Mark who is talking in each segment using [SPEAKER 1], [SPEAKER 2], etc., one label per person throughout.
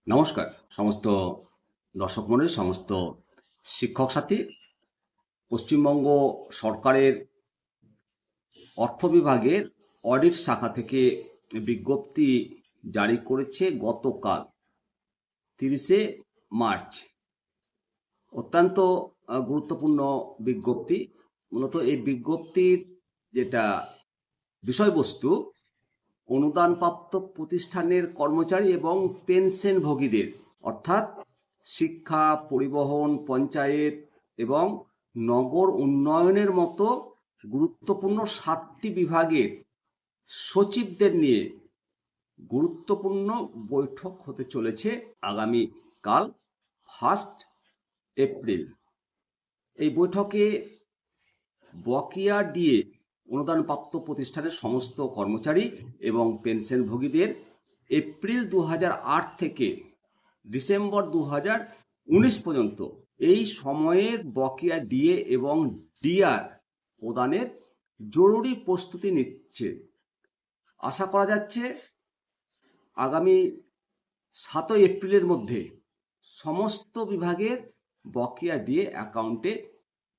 [SPEAKER 1] নমস্কার সমস্ত দর্শক মণ্ডলী, সমস্ত শিক্ষক সাথী। পশ্চিমবঙ্গ সরকারের অর্থ বিভাগের অডিট শাখা থেকে বিজ্ঞপ্তি জারি করেছে গতকাল 30শে মার্চ। অত্যন্ত গুরুত্বপূর্ণ বিজ্ঞপ্তি। মূলত এই বিজ্ঞপ্তির যেটা বিষয়বস্তু, অনুদানপ্রাপ্ত প্রতিষ্ঠানের কর্মচারী এবং পেনশনভোগীদের অর্থাৎ শিক্ষা, পরিবহন, পঞ্চায়েত এবং নগর উন্নয়নের মতো গুরুত্বপূর্ণ 7টি বিভাগের সচিবদের নিয়ে গুরুত্বপূর্ণ বৈঠক হতে চলেছে আগামীকাল 1 এপ্রিল। এই বৈঠকে বকেয়া ডিএ অনুদানপ্রাপ্ত প্রতিষ্ঠানের সমস্ত কর্মচারী এবং পেনশনভোগীদের এপ্রিল 2008 থেকে ডিসেম্বর 2019 পর্যন্ত এই সময়ের বকেয়া ডিএ এবং ডিআর প্রদানের জরুরি প্রস্তুতি নিচ্ছে। আশা করা যাচ্ছে আগামী 7 এপ্রিলের মধ্যে সমস্ত বিভাগের বকেয়া ডিএ অ্যাকাউন্টে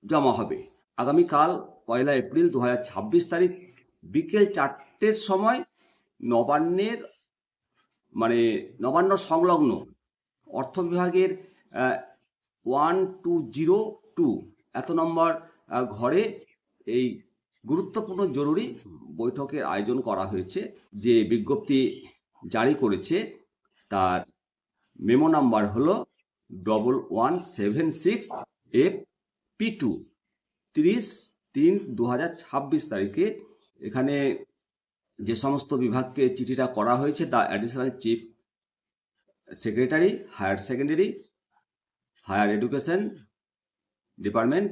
[SPEAKER 1] জমা হবে। আগামীকাল 1 এপ্রিল 2026 তারিখ বিকেল 4টের সময় নবান্ন সংলগ্ন অর্থ বিভাগের 1202 এত নম্বর ঘরে এই গুরুত্বপূর্ণ জরুরি বৈঠকের আয়োজন করা হয়েছে। যে বিজ্ঞপ্তি জারি করেছে তার মেমো নাম্বার হলো 1176 FP2 30/3/2026 তারিখে। এখানে যে সমস্ত বিভাগকে চিঠিটা করা হয়েছে, the additional chief secretary higher secondary higher education department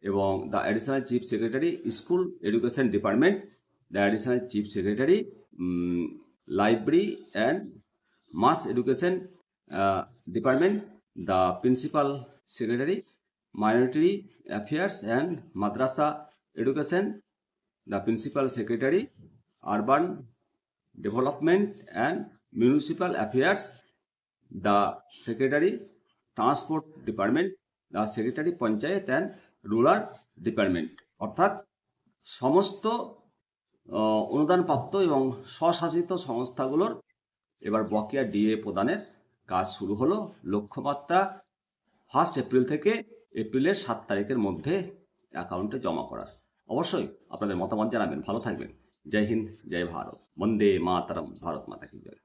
[SPEAKER 1] এবং the additional chief secretary school education department, the additional chief secretary library and mass education department, the principal secretary minority affairs and madrasa education, the principal secretary urban development and municipal affairs, the secretary transport department, the secretary panchayat and rural department। অর্থাৎ সমস্ত অনুদানপ্রাপ্ত এবং স্বশাসিত সংস্থাগুলোর এবার বকেয়া DA প্রদানের কাজ শুরু হলো। লক্ষ্যমাত্রা 1 এপ্রিল থেকে এপ্রিলের 7 তারিখের মধ্যে অ্যাকাউন্টে জমা করার। অবশ্যই আপনাদের মতামত জানাবেন। ভালো থাকবেন। জয় হিন্দ, জয় ভারত, বন্দে মাতরম, ভারত মাতা কি জয়।